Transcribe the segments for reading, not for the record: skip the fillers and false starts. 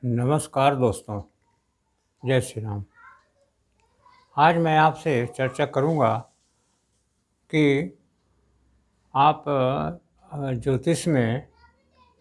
नमस्कार दोस्तों, जय श्री राम। आज मैं आपसे चर्चा करूंगा कि आप ज्योतिष में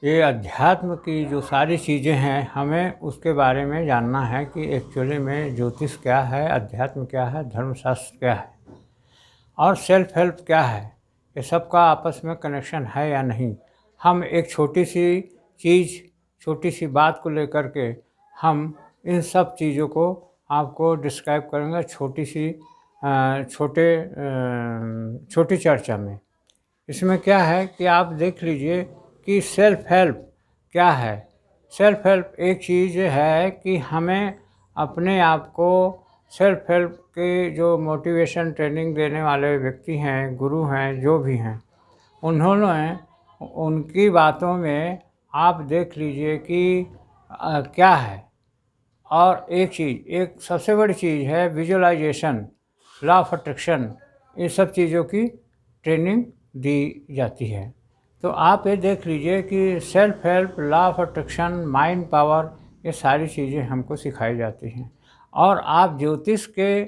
ये अध्यात्म की जो सारी चीज़ें हैं, हमें उसके बारे में जानना है कि एक्चुअली में ज्योतिष क्या है, अध्यात्म क्या है, धर्मशास्त्र क्या है और सेल्फ हेल्प क्या है। ये सब का आपस में कनेक्शन है या नहीं। हम एक छोटी सी चीज़, छोटी सी बात को लेकर के हम इन सब चीज़ों को आपको डिस्क्राइब करेंगे छोटी चर्चा में। इसमें क्या है कि आप देख लीजिए कि सेल्फ हेल्प क्या है। सेल्फ हेल्प एक चीज़ है कि हमें अपने आप को सेल्फ हेल्प के जो मोटिवेशन ट्रेनिंग देने वाले व्यक्ति हैं, गुरु हैं, जो भी हैं, उन्होंने उनकी बातों में आप देख लीजिए कि क्या है। और एक सबसे बड़ी चीज़ है विजुअलाइजेशन, लॉ ऑफ अट्रैक्शन। ये सब चीज़ों की ट्रेनिंग दी जाती है। तो आप ये देख लीजिए कि self help, law of attraction, mind power, ये सारी चीज़ें हमको सिखाई जाती हैं। और आप ज्योतिष के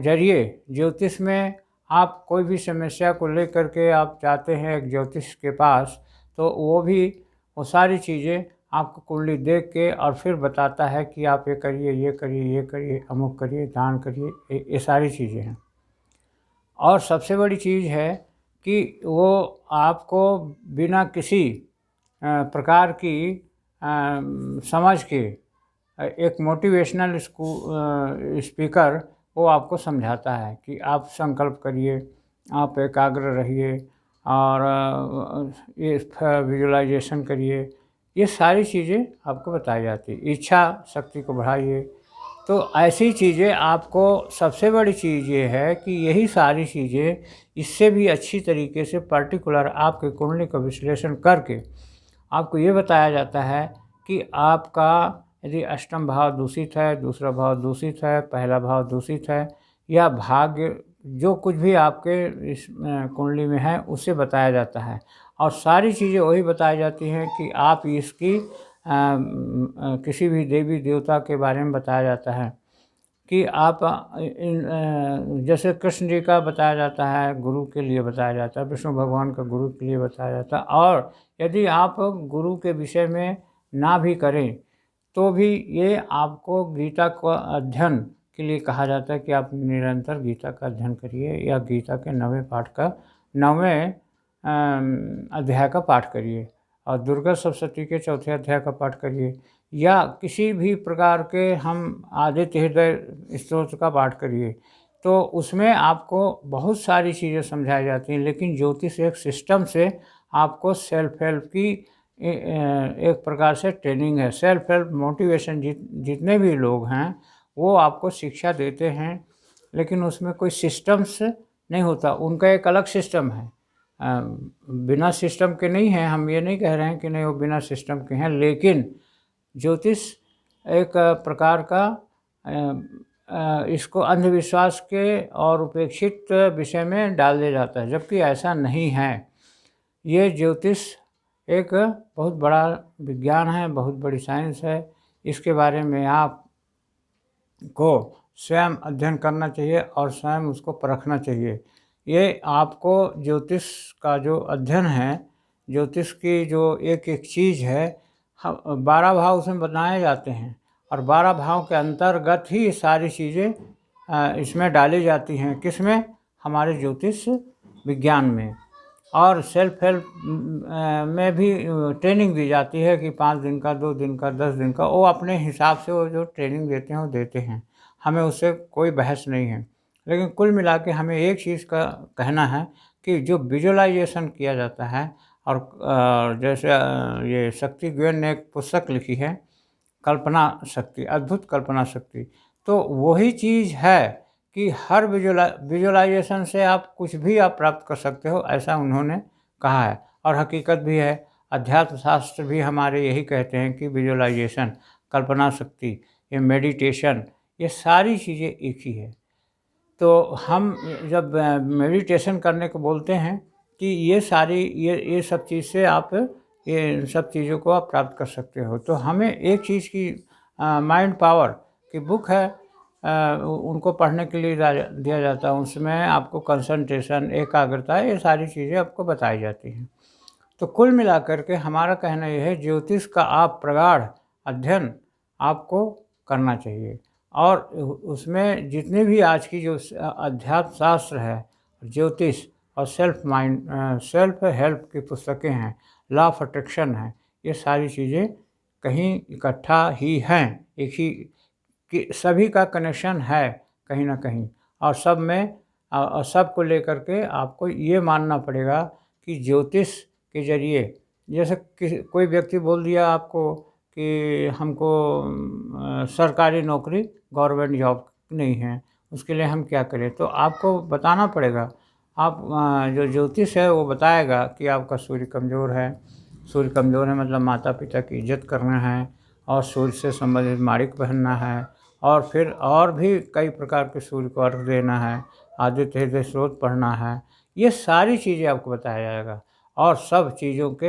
जरिए, ज्योतिष में आप कोई भी समस्या को लेकर के आप जाते हैं एक ज्योतिष के पास, तो वो सारी चीज़ें आपको कुंडली देख के और फिर बताता है कि आप ये करिए, ये करिए, ये करिए, अमुक करिए, दान करिए, ये सारी चीज़ें हैं। और सबसे बड़ी चीज़ है कि वो आपको बिना किसी प्रकार की समझ के एक मोटिवेशनल स्पीकर वो आपको समझाता है कि आप संकल्प करिए, आप एकाग्र रहिए और ये विजुअलाइजेशन करिए। ये सारी चीज़ें आपको बताई जाती है। इच्छा शक्ति को बढ़ाइए। तो ऐसी चीज़ें आपको, सबसे बड़ी चीज़ ये है कि यही सारी चीज़ें इससे भी अच्छी तरीके से पर्टिकुलर आपके कुंडली का विश्लेषण करके आपको ये बताया जाता है कि आपका यदि अष्टम भाव दूषित है, दूसरा भाव दूषित है, पहला भाव दूषित है, या भाग्य जो कुछ भी आपके इस कुंडली में है उसे बताया जाता है। और सारी चीज़ें वही बताई जाती हैं कि आप इसकी किसी भी देवी देवता के बारे में बताया जाता है कि आप जैसे कृष्ण जी का बताया जाता है, गुरु के लिए बताया जाता है, विष्णु भगवान का गुरु के लिए बताया जाता है। और यदि आप गुरु के विषय में ना भी करें तो भी ये आपको गीता का अध्ययन के लिए कहा जाता है कि आप निरंतर गीता का अध्ययन करिए, या गीता के 9वें अध्याय का पाठ करिए, और दुर्गा सप्तशती के 4थे अध्याय का पाठ करिए, या किसी भी प्रकार के हम आदित्य हृदय स्तोत्र का पाठ करिए। तो उसमें आपको बहुत सारी चीज़ें समझाई जाती हैं। लेकिन ज्योतिष एक सिस्टम से आपको सेल्फ हेल्प की एक प्रकार से ट्रेनिंग है। सेल्फ हेल्प मोटिवेशन जितने भी लोग हैं वो आपको शिक्षा देते हैं, लेकिन उसमें कोई सिस्टम्स नहीं होता। उनका एक अलग सिस्टम है, बिना सिस्टम के नहीं है। हम ये नहीं कह रहे हैं कि नहीं वो बिना सिस्टम के हैं, लेकिन ज्योतिष एक प्रकार का इसको अंधविश्वास के और उपेक्षित विषय में डाल दिया जाता है, जबकि ऐसा नहीं है। ये ज्योतिष एक बहुत बड़ा विज्ञान है, बहुत बड़ी साइंस है। इसके बारे में आप को स्वयं अध्ययन करना चाहिए और स्वयं उसको परखना चाहिए। ये आपको ज्योतिष का जो अध्ययन है, ज्योतिष की जो एक एक चीज़ है, 12 भाव उसमें बनाए जाते हैं, और 12 भाव के अंतर्गत ही सारी चीज़ें इसमें डाली जाती हैं। किसमें? हमारे ज्योतिष विज्ञान में। और सेल्फ हेल्प में भी ट्रेनिंग दी जाती है कि 5 दिन का, 2 दिन का, 10 दिन का, वो अपने हिसाब से वो जो ट्रेनिंग देते हैं वो देते हैं। हमें उससे कोई बहस नहीं है। लेकिन कुल मिला के हमें एक चीज़ का कहना है कि जो विजुअलाइजेशन किया जाता है, और जैसे ये शक्ति गोयन ने एक पुस्तक लिखी है, कल्पना शक्ति, अद्भुत कल्पना शक्ति, तो वही चीज़ है कि हर विजुअलाइजेशन से आप कुछ भी आप प्राप्त कर सकते हो, ऐसा उन्होंने कहा है। और हकीकत भी है। अध्यात्म शास्त्र भी हमारे यही कहते हैं कि विजुअलाइजेशन, कल्पना शक्ति, ये मेडिटेशन, ये सारी चीज़ें एक ही है। तो हम जब मेडिटेशन करने को बोलते हैं कि ये सारी ये सब चीज़ से आप ये इन सब चीज़ों को आप प्राप्त कर सकते हो। तो हमें एक चीज़ की माइंड पावर की बुक है, उनको पढ़ने के लिए दिया जाता है। उसमें आपको कंसंट्रेशन, एकाग्रता, ये सारी चीज़ें आपको बताई जाती हैं। तो कुल मिलाकर के हमारा कहना यह है, ज्योतिष का आप प्रगाढ़ अध्ययन आपको करना चाहिए। और उसमें जितने भी आज की जो अध्यात्म शास्त्र है, ज्योतिष और सेल्फ हेल्प की पुस्तकें हैं, लॉ ऑफ अट्रैक्शन है, ये सारी चीज़ें कहीं इकट्ठा ही हैं, एक ही कि सभी का कनेक्शन है कहीं ना कहीं। और सब में और सबको लेकर के आपको ये मानना पड़ेगा कि ज्योतिष के जरिए, जैसे कोई व्यक्ति बोल दिया आपको कि हमको सरकारी नौकरी, गवर्नमेंट जॉब नहीं है, उसके लिए हम क्या करें, तो आपको बताना पड़ेगा। आप जो ज्योतिष है वो बताएगा कि आपका सूर्य कमज़ोर है। सूर्य कमज़ोर है मतलब माता पिता की इज्जत करना है, और सूर्य से संबंधित माणिक पहनना है, और फिर और भी कई प्रकार के सूर्य को अर्घ देना है, आदित्य हृदय स्रोत पढ़ना है। ये सारी चीज़ें आपको बताया जाएगा। और सब चीज़ों के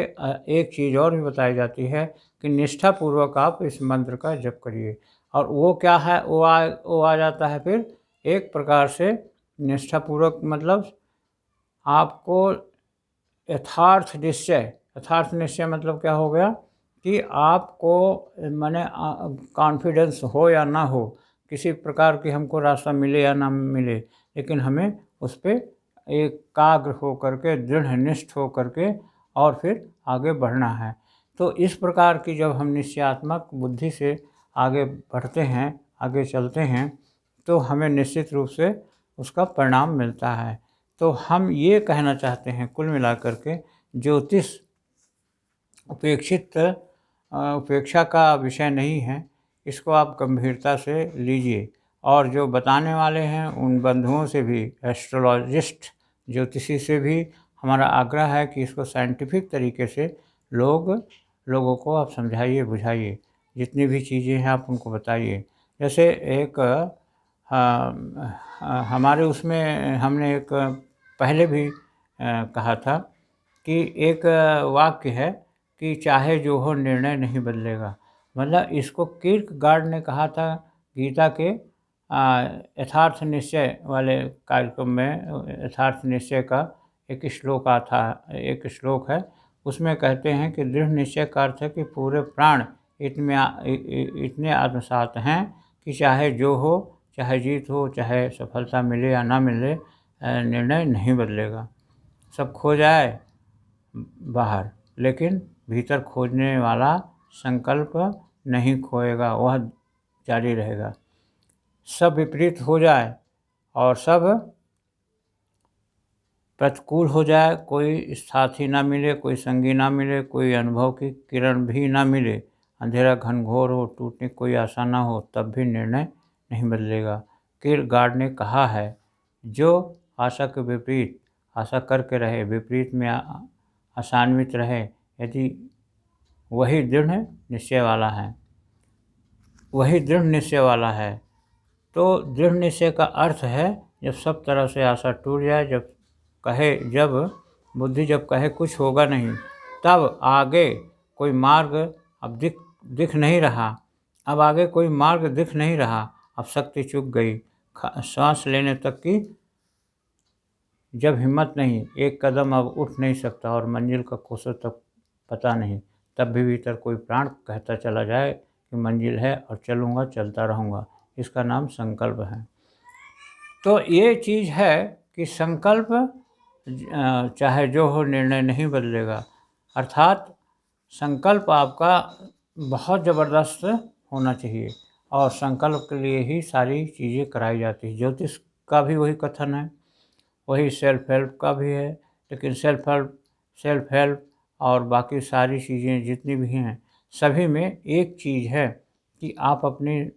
एक चीज़ और भी बताई जाती है कि निष्ठापूर्वक आप इस मंत्र का जप करिए। और वो क्या है, वो आ जाता है फिर एक प्रकार से निष्ठापूर्वक, मतलब आपको यथार्थ निश्चय मतलब क्या हो गया कि आपको माने कॉन्फिडेंस हो या ना हो, किसी प्रकार की हमको रास्ता मिले या ना मिले, लेकिन हमें उस पर एकाग्र हो करके, दृढ़ निष्ठ हो करके और फिर आगे बढ़ना है। तो इस प्रकार की जब हम निश्चयात्मक बुद्धि से आगे बढ़ते हैं, आगे चलते हैं, तो हमें निश्चित रूप से उसका परिणाम मिलता है। तो हम ये कहना चाहते हैं कुल मिलाकर के, ज्योतिष उपेक्षा का विषय नहीं है, इसको आप गंभीरता से लीजिए। और जो बताने वाले हैं उन बंधुओं से भी, एस्ट्रोलॉजिस्ट, ज्योतिषी से भी हमारा आग्रह है कि इसको साइंटिफिक तरीके से लोगों को आप समझाइए, बुझाइए, जितनी भी चीज़ें हैं आप उनको बताइए। जैसे एक हमारे उसमें हमने एक पहले भी कहा था कि एक वाक्य है कि चाहे जो हो निर्णय नहीं बदलेगा। मतलब इसको किर्कगार्ड ने कहा था गीता के यथार्थ निश्चय वाले कार्यक्रम में। यथार्थ निश्चय का एक श्लोक है, उसमें कहते हैं कि दृढ़ निश्चय का अर्थ है कि पूरे प्राण इतने आत्मसात हैं कि चाहे जो हो, चाहे जीत हो, चाहे सफलता मिले या ना मिले, निर्णय नहीं बदलेगा। सब खो जाए बाहर, लेकिन भीतर खोजने वाला संकल्प नहीं खोएगा, वह जारी रहेगा। सब विपरीत हो जाए और सब प्रतिकूल हो जाए, कोई साथी ना मिले, कोई संगी ना मिले, कोई अनुभव की किरण भी ना मिले, अंधेरा घनघोर हो, टूटने की कोई आशा ना हो, तब भी निर्णय नहीं बदलेगा। किरगार्ड ने कहा है, जो आशा के विपरीत आशा करके रहे, विपरीत में आशान्वित रहे, यदि वही दृढ़ निश्चय वाला है। तो दृढ़ निश्चय का अर्थ है जब सब तरह से आशा टूट जाए, जब बुद्धि कहे कुछ होगा नहीं, तब आगे कोई मार्ग अब दिख नहीं रहा। अब आगे कोई मार्ग दिख नहीं रहा, अब शक्ति चुक गई, सांस लेने तक की जब हिम्मत नहीं, एक कदम अब उठ नहीं सकता और मंजिल का कोसों तक पता नहीं, तब भी भीतर कोई प्राण कहता चला जाए कि मंजिल है और चलूँगा, चलता रहूँगा। इसका नाम संकल्प है। तो ये चीज़ है कि संकल्प चाहे जो हो, निर्णय नहीं बदलेगा। अर्थात संकल्प आपका बहुत ज़बरदस्त होना चाहिए, और संकल्प के लिए ही सारी चीज़ें कराई जाती हैं। ज्योतिष का भी वही कथन है, वही सेल्फ हेल्प का भी है, लेकिन सेल्फ हेल्प और बाकी सारी चीज़ें जितनी भी हैं, सभी में एक चीज़ है कि आप अपने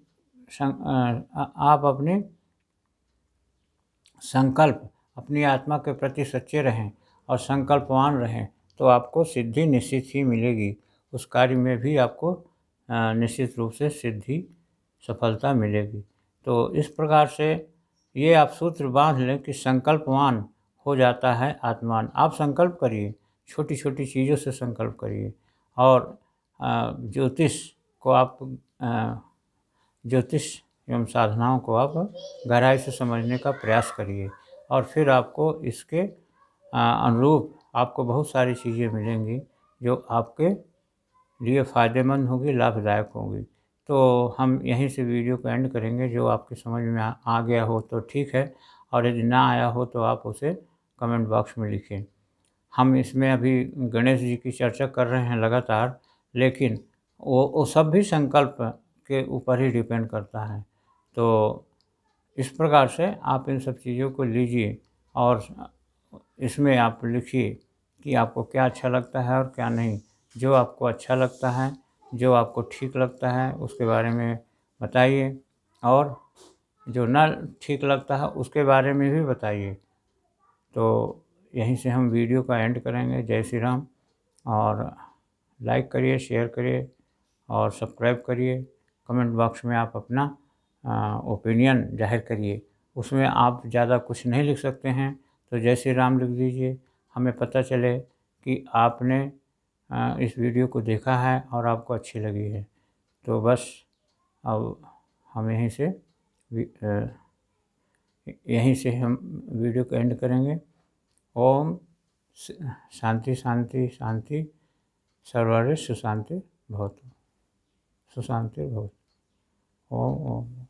संकल्प, अपनी आत्मा के प्रति सच्चे रहें और संकल्पवान रहें, तो आपको सिद्धि निश्चित ही मिलेगी। उस कार्य में भी आपको निश्चित रूप से सिद्धि, सफलता मिलेगी। तो इस प्रकार से ये आप सूत्र बांध लें कि संकल्पवान हो जाता है आत्मान। आप संकल्प करिए, छोटी छोटी चीज़ों से संकल्प करिए। और ज्योतिष को आप ज्योतिष एवं साधनाओं को आप गहराई से समझने का प्रयास करिए और फिर आपको इसके अनुरूप आपको बहुत सारी चीज़ें मिलेंगी जो आपके लिए फ़ायदेमंद होगी, लाभदायक होगी। तो हम यहीं से वीडियो को एंड करेंगे। जो आपकी समझ में आ गया हो तो ठीक है, और यदि ना आया हो तो आप उसे कमेंट बॉक्स में लिखें। हम इसमें अभी गणेश जी की चर्चा कर रहे हैं लगातार, लेकिन वो सब भी संकल्प के ऊपर ही डिपेंड करता है। तो इस प्रकार से आप इन सब चीज़ों को लीजिए और इसमें आप लिखिए कि आपको क्या अच्छा लगता है और क्या नहीं। जो आपको अच्छा लगता है, जो आपको ठीक लगता है उसके बारे में बताइए, और जो ना ठीक लगता है उसके बारे में भी बताइए। तो यहीं से हम वीडियो का एंड करेंगे। जय श्री राम। और लाइक करिए, शेयर करिए और सब्सक्राइब करिए। कमेंट बॉक्स में आप अपना ओपिनियन जाहिर करिए। उसमें आप ज़्यादा कुछ नहीं लिख सकते हैं तो जय श्री राम लिख दीजिए, हमें पता चले कि आपने इस वीडियो को देखा है और आपको अच्छी लगी है। तो बस अब हम यहीं से हम वीडियो को एंड करेंगे। ओम शांति शांति शांति, सर्वरे सुशांति भवतु, सुशांति भवतु। ओम ओम।